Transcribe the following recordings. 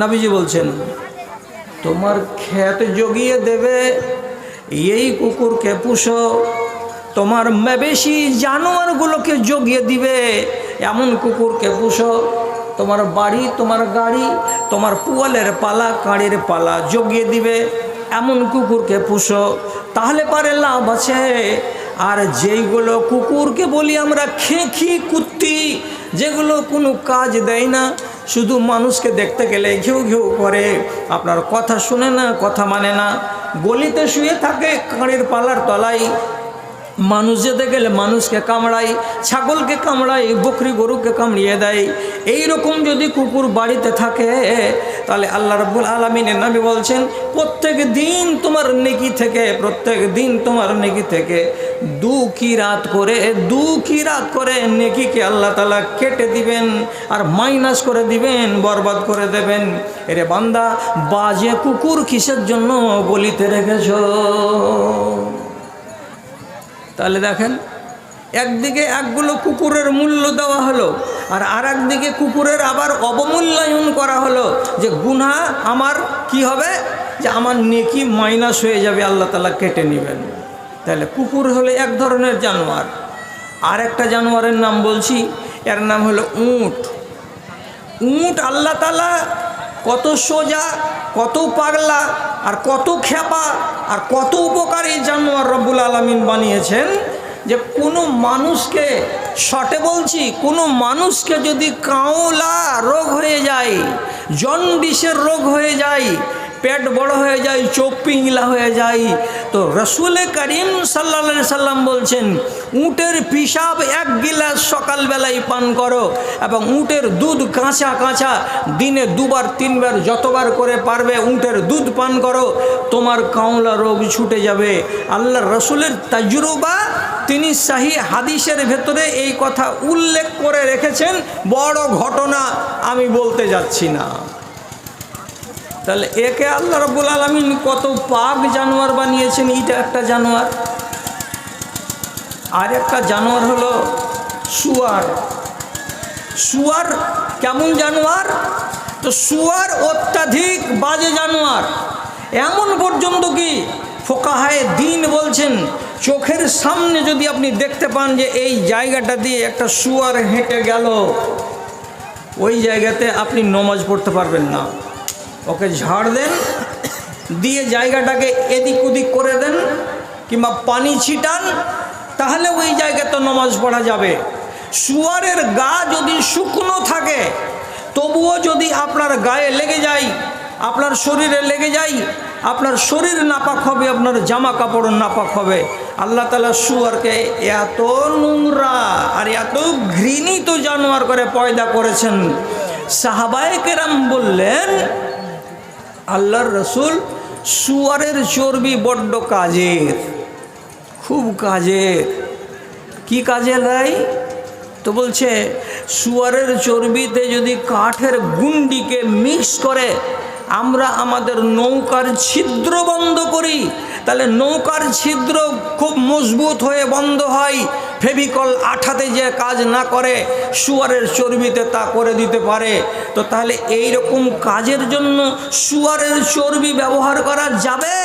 নবীজি বলছেন তোমার ক্ষেত জগিয়ে দেবে এই কুকুরকে পুষো, তোমার মবেশি জানোয়ারগুলোকে জগিয়ে দিবে এমন কুকুরকে পুষো, তোমার বাড়ি, তোমার গাড়ি, তোমার পুয়ালের পালা, কাঁড়ের পালা জগিয়ে দিবে এমন কুকুরকে পুষো, তাহলে পারে লাভ আছে। আর যেইগুলো কুকুরকে বলি আমরা খেঁখি কুত্তি, যেগুলো কোনো কাজ দেয় না, শুধু মানুষকে দেখতে গেলে ঘেউ ঘেউ করে, আপনার কথা শুনে না, কথা মানে না, গলিতে শুয়ে থাকে কাঁড়ের পালার তলায়, মানুষ যেতে গেলে মানুষকে কামড়ায়, ছাগলকে কামড়ায়, বকরি গরুকে কামড়িয়ে দেয়। এই রকম যদি কুকুর বাড়িতে থাকে তাহলে আল্লাহ রাব্বুল আলামিনের নবী বলছেন প্রত্যেক দিন তোমার নেকি থেকে, প্রত্যেক দিন তোমার নেকি থেকে 2 কিরাত করে নেকিকে আল্লাহ তাআলা কেটে দিবেন আর মাইনাস করে দিবেন, বরবাদ করে দেবেন। এরে বান্দা, বাজে কুকুর কিসের জন্য বলিতে রেখেছো? তাহলে দেখেন, একদিকে একগুলো কুকুরের মূল্য দেওয়া হলো আর একদিকে কুকুরের আবার অবমূল্যায়ন করা হলো, যে গুনাহ আমার কি হবে, যে আমার নেকি মাইনাস হয়ে যাবে, আল্লাহ তাআলা কেটে নেবেন। তাহলে কুকুর হলো এক ধরনের জানোয়ার। আর একটা জানোয়ারের নাম বলছি, এর নাম হলো উট। উট আল্লাহ তাআলা কত সোজা, কত পাগলা আর কত খেপা আর কত উপকারী জানোয়ার রব্বুল আলামিন বানিয়েছেন, যে কোনো মানুষকে, শর্টে বলছি, কোনো মানুষকে যদি কাঁওলা রোগ হয়ে যায়, জন্ডিসের রোগ হয়ে যায়, পেট বড় হয়ে যায়, চোখ পিংলা হয়ে যায়, তো রসুল করিম সাল্লাল্লাহু আলাইহি সাল্লাম বলছেন উটের পিশাব 1 গিলাস সকালবেলায় পান করো এবং উটের দুধ কাঁচা কাঁচা দিনে 2বার 3বার যতবার করে পারবে উটের দুধ পান করো, তোমার কাঁওলা রোগ ছুটে যাবে। আল্লাহ রসুলের তাজরুবা, তিনি সহি হাদিসের ভেতরে এই কথা উল্লেখ করে রেখেছেন। বড় ঘটনা, আমি বলতে যাচ্ছি না। তাহলে একে আল্লাহ রাব্বুল আলামিন কত পাক জানোয়ার বানিয়েছেন। এটা একটা জানোয়ার। আর একটা জানোয়ার হলো শুয়ার। শুয়ার কেমন জানোয়ার? তো শুয়ার অত্যাধিক বাজে জানোয়ার, এমন পর্যন্ত কি ফোকাহায়ে দ্বীন বলছেন চোখের সামনে যদি আপনি দেখতে পান যে এই জায়গাটা দিয়ে একটা শুয়ার হেঁটে গেল, ওই জায়গাতে আপনি নামাজ পড়তে পারবেন না। ওকে ঝাড় দেন, দিয়ে জায়গাটাকে এদিক ওদিক করে দেন কিংবা পানি ছিটান, তাহলে ওই জায়গাতে নামাজ পড়া যাবে। শুয়ারের গা যদি শুকনো থাকে, তবুও যদি আপনার গায়ে লেগে যায়, আপনার শরীরে লেগে যায়, আপনার শরীর নাপাক হবে, আপনার জামা কাপড় নাপাক হবে। আল্লাহ তাআলা শুয়ারকে এত নোংরা আর এত ঘৃণিত জানোয়ার করে পয়দা করেছেন। সাহাবায়ে কেরাম বললেন, আল্লাহর রসুল, শুয়ারের চর্বি বড্ড কাজের, খুব কাজের। কি কাজে লাই? তো বলছে শুয়ারের চর্বিতে যদি কাঠের গুন্ডিকে মিক্স করে আমরা আমাদের নৌকার ছিদ্র বন্ধ করি, তাহলে নৌকার ছিদ্র খুব মজবুত হয়ে বন্ধ হয়। ফেভিকল আঠাতে যে কাজ না করে, শুয়ারের চর্বিতে তা করে দিতে পারে। তো তাহলে এই রকম কাজের জন্য শুয়ারের চর্বি ব্যবহার করা যাবে?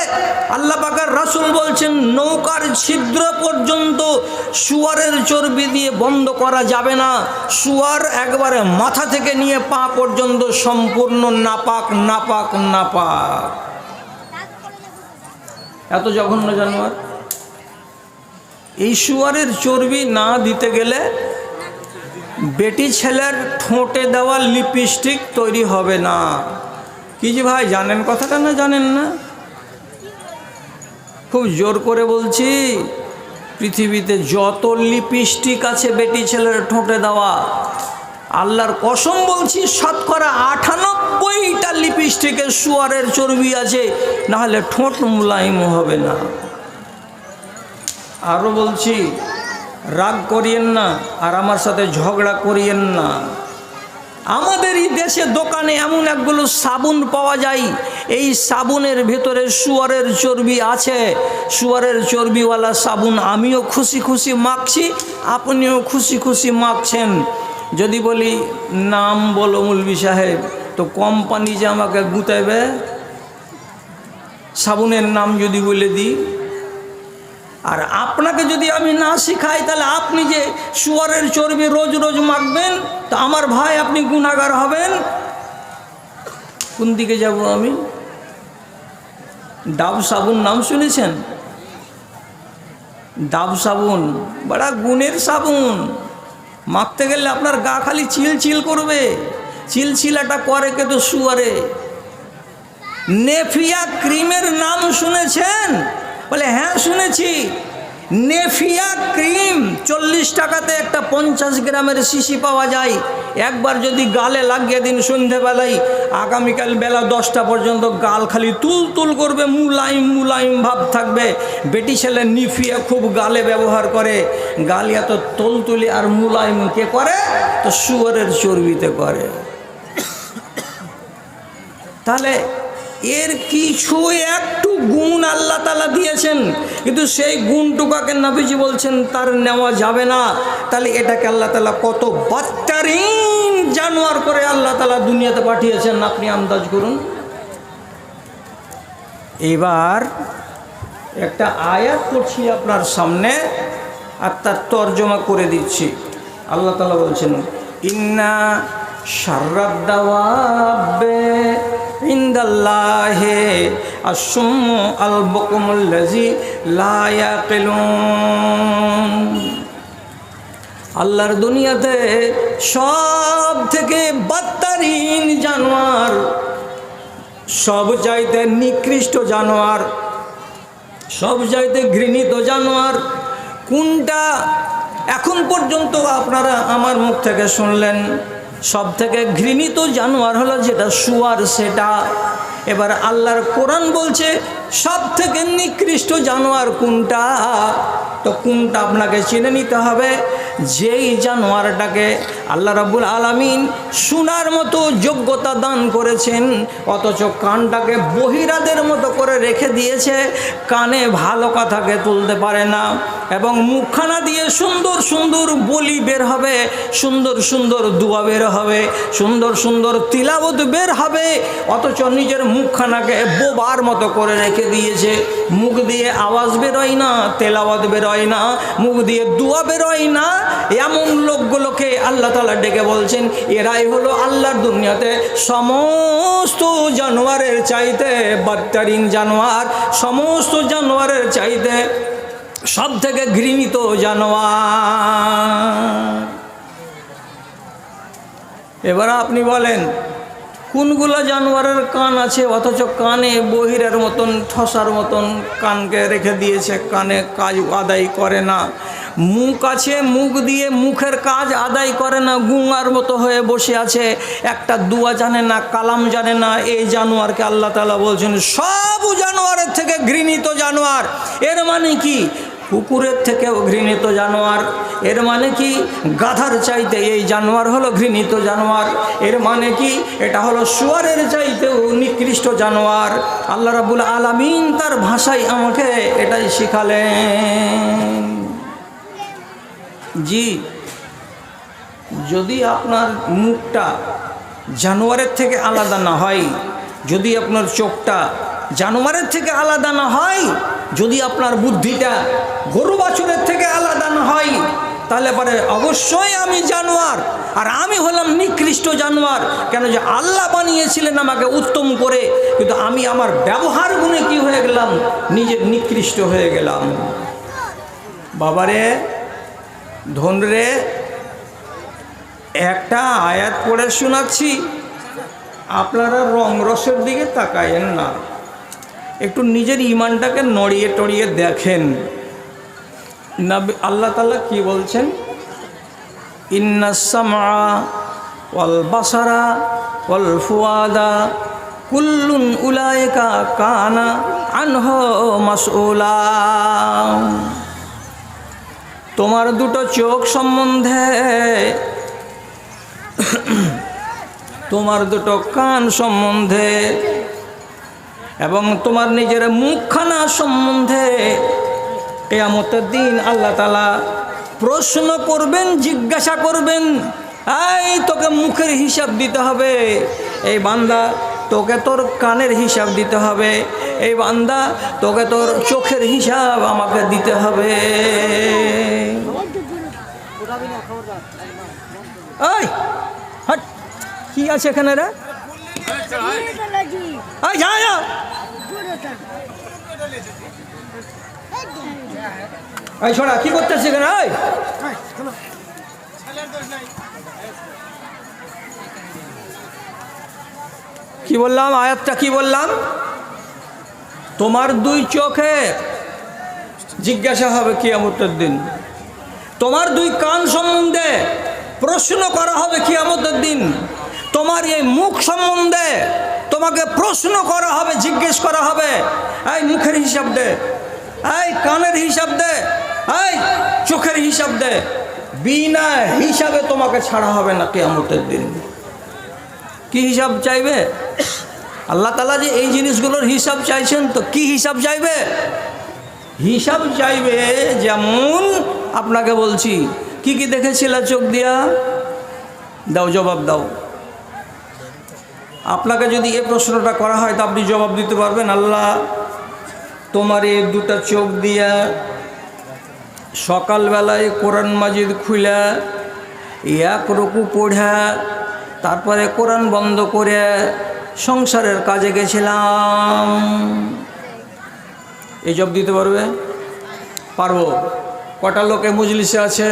আল্লাহ পাকের রাসূল বলছেন নৌকার ছিদ্র পর্যন্ত শুয়ারের চর্বি দিয়ে বন্ধ করা যাবে না। শুয়ার একবারে মাথা থেকে নিয়ে পা পর্যন্ত সম্পূর্ণ নাপাক, নাপাক, নাপাক। এত জঘন্য জানোয়ার। এই শুয়ারের চর্বি না দিতে গেলে বেটি ছেলের ঠোঁটে দেওয়া লিপস্টিক তৈরি হবে না। কি যে ভাই, জানেন কথাটা না জানেন না? খুব জোর করে বলছি, পৃথিবীতে যত লিপস্টিক আছে বেটি ছেলের ঠোঁটে দেওয়া, আল্লাহর কসম বলছি শতকরা 98টা লিপস্টিকের শুয়ারের চর্বি আছে, নাহলে ঠোঁট মুলায়ম হবে না। আরও বলছি, রাগ করিয়েন না আর আমার সাথে ঝগড়া করিয়েন না। আমাদের এই দেশে দোকানে এমন একগুলো সাবুন পাওয়া যায়, এই সাবুনের ভেতরে শুয়ারের চর্বি আছে। শুয়ারের চর্বিওয়ালা সাবুন আমিও খুশি খুশি মাখছি, আপনিও খুশি খুশি মাখছেন। যদি বলি নাম বলো মৌলভী সাহেব, তো কোম্পানি যে আমাকে গুতাইবে, সাবুনের নাম যদি বলে দিই, আর আপনাকে যদি আমি না শিখাই তাহলে আপনি যে শুয়ারের চর্বি রোজ রোজ মাখবেন, তো আমার ভাই আপনি গুনাহগার হবেন। কোন দিকে যাব আমি? ডাব সাবুন নাম শুনেছেন? ডাব সাবুন বড়া গুণের সাবুন, মাখতে গেলে আপনার গা খালি চিলচিল করবে। চিলচিলাটা করে কে? তো শুয়ারে। নেফিয়া ক্রিমের নাম শুনেছেন? বলে হ্যাঁ শুনেছি। নেফিয়া ক্রিম 40 টাকাতে একটা 50 গ্রামের শিশি পাওয়া যায়। একবার যদি গালে লাগিয়ে দিন সন্ধ্যেবেলায়, আগামীকাল বেলা 10টা পর্যন্ত গাল খালি তুল তুল করবে, মুলায়ম মুলায়ম ভাব থাকবে। বেটি ছেলে নিফিয়া খুব গালে ব্যবহার করে। গাল এত তুলতুলি আর মুলায়ম কে করে? তো শুয়ারের চর্বিতে করে। তাহলে এর কিছু একটু গুণ আল্লাহ তাআলা দিয়েছেন, কিন্তু সেই গুণটুকাকে নবীজি বলছেন তার নেওয়া যাবে না। তাহলে এটাকে আল্লাহ তাআলা কত বদতরিন জানোয়ার করে আল্লাহ তাআলা দুনিয়াতে পাঠিয়েছেন, আপনি আন্দাজ করুন। এবার একটা আয়াত পড়ছি আপনার সামনে আর তার তর্জমা করে দিচ্ছি। আল্লাহ তাআলা বলছেন, ইন্না শাররাদ দাওয়াবে ইনদাল্লাহি আস-সুম্মু আল বুকুমুল্লাযী লা ইয়াকিলুন। আল্লাহর দুনিয়াতে সব থেকে বদতরিন জানোয়ার, সব চাইতে নিকৃষ্ট জানোয়ার, সব চাইতে ঘৃণিত জানোয়ার কোনটা? এখন পর্যন্ত আপনারা আমার মুখ থেকে শুনলেন সব থেকে ঘৃণিত জানোয়ার হলো যেটা শুয়ার, সেটা। এবার আল্লাহর কোরআন বলছে সব থেকে নিকৃষ্ট জানোয়ার কোনটা? তো কোনটা আপনাকে চিনে নিতে হবে। যেই জানোয়ারটাকে আল্লাহ রাব্বুল আলামিন শোনার মতো যোগ্যতা দান করেছেন, অথচ কানটাকে বহিরাদের মতো করে রেখে দিয়েছে, কানে ভালো কথাকে তুলতে পারে না, এবং মুখখানা দিয়ে সুন্দর সুন্দর বলি বের হবে, সুন্দর সুন্দর দোয়া বের হবে, সুন্দর সুন্দর তিলাওয়াত বের হবে, অথচ নিজের মুখখানাকে বোবার মতো করে রেখে দিয়েছে। মুখ দিয়ে আওয়াজ বেরোয় না, তেলাওয়াত বেরোয় না, মুখ দিয়ে দোয়া বেরোয় না। এমন লোকগুলোকে আল্লাহ তাআলা ডেকে বলছেন এরাই হলো আল্লাহর দুনিয়াতে সমস্ত জানোয়ারের চাইতে বদতরিন জানোয়ার, সমস্ত জানোয়ারের চাইতে সব থেকে ঘৃণিত জানোয়ার। এবার আপনি বলেন কোনগুলো জানোয়ারের কান আছে অথচ কানে বহিরের মতন ঠসার মতন কানকে রেখে দিয়েছে, কানে কাজ আদায় করে না। মুখ আছে, মুখ দিয়ে মুখের কাজ আদায় করে না, গুঙার মতো হয়ে বসে আছে, একটা দুয়া জানে না, কালাম জানে না। এই জানোয়ারকে আল্লাহ তাআলা বলছেন সব জানোয়ারের থেকে ঘৃণিত জানোয়ার। এর মানে কি? কুকুরের থেকেও ঘৃণিত জানোয়ার। এর মানে কি? গাধার চাইতে এই জানোয়ার হলো ঘৃণিত জানোয়ার। এর মানে কি? এটা হলো শুয়ারের চাইতেও নিকৃষ্ট জানোয়ার। আল্লাহ রাব্বুল আলামিন তার ভাষায় আমাকে এটাই শিখালেন। জি, যদি আপনার মুখটা জানোয়ারের থেকে আলাদা না হয়, যদি আপনার চোখটা জানোয়ারের থেকে আলাদা না হয়, যদি আপনার বুদ্ধিটা গরু বাছুরের থেকে আলাদা না হয়, তাহলে পরে অবশ্যই আমি জানোয়ার, আর আমি হলাম নিকৃষ্ট জানোয়ার। কেন যে আল্লাহ বানিয়েছিলেন আমাকে উত্তম করে, কিন্তু আমি আমার ব্যবহার গুণে কি হয়ে গেলাম? নিজে নিকৃষ্ট হয়ে গেলাম। বাবারে ধনরে, একটা আয়াত পড়ে শোনাচ্ছি, আপনারা রং রসের দিকে তাকায়েন না, একটু নিজের ইমানটাকে নড়িয়ে টড়িয়ে দেখেন। নবী আল্লাহ তাআলা কি বলছেন? ইন্নাস সামআ ওয়াল বাসারা ওয়াল ফুয়াদা কুল্লুন উলাইকা কানা আনহু মাসউলা। তোমার দুটো চোখ সম্বন্ধে, তোমার দুটো কান সম্বন্ধে, এবং তোমার নিজের মুখখানা সম্বন্ধে কিয়ামতের দিন আল্লাহ তাআলা প্রশ্ন করবেন, জিজ্ঞাসা করবেন। এই তোকে মুখের হিসাব দিতে হবে, এই বান্দা তোকে তোর কানের হিসাব দিতে হবে, এই বান্দা তোকে তোর চোখের হিসাব আমাকে দিতে হবে। এই হট, কি আছে এখানে রে? এই যা যা, এই ছোড়া কি করতেছিস এখানে? এই কি বললাম? আয়াতটা কি বললাম? তোমার দুই চোখে জিজ্ঞাসা হবে কিয়ামতের দিন, তোমার দুই কান সম্বন্ধে প্রশ্ন করা হবে কিয়ামতের দিন, তোমার এই মুখ সম্বন্ধে তোমাকে প্রশ্ন করা হবে, জিজ্ঞেস করা হবে। এই মুখের হিসাব দে, এই কানের হিসাব দে, এই চোখের হিসাব দে। বিনা হিসাবে তোমাকে ছাড়া হবে না কিয়ামতের দিন। কি হিসাব চাইবে? আল্লাহ তাআলা যে এই জিনিসগুলোর হিসাব চাইছেন, তো কি হিসাব চাইবে? হিসাব চাইবে যেমন আপনাকে বলছি, কি কি দেখেছিল চোখ দিয়া? দাও, জবাব দাও। আপনাকে যদি এই প্রশ্নটা করা হয় তো আপনি জবাব দিতে পারবেন? আল্লাহ তোমার এই দুটা চোখ দিয়া সকালবেলায় কোরআন মাজিদ খুলা এক রুকু পড়া, তারপরে কোরআন বন্ধ করে সংসারের কাজে গেছিলাম, এই জবাব দিতে পারবে? পারবো। কটা লোকে মজলিসে আছে?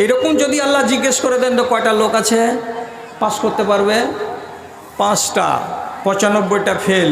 এইরকম যদি আল্লাহ জিজ্ঞেস করে দেন তো কয়টা লোক আছে পাস করতে পারবে? 5টা, 95টা ফেল।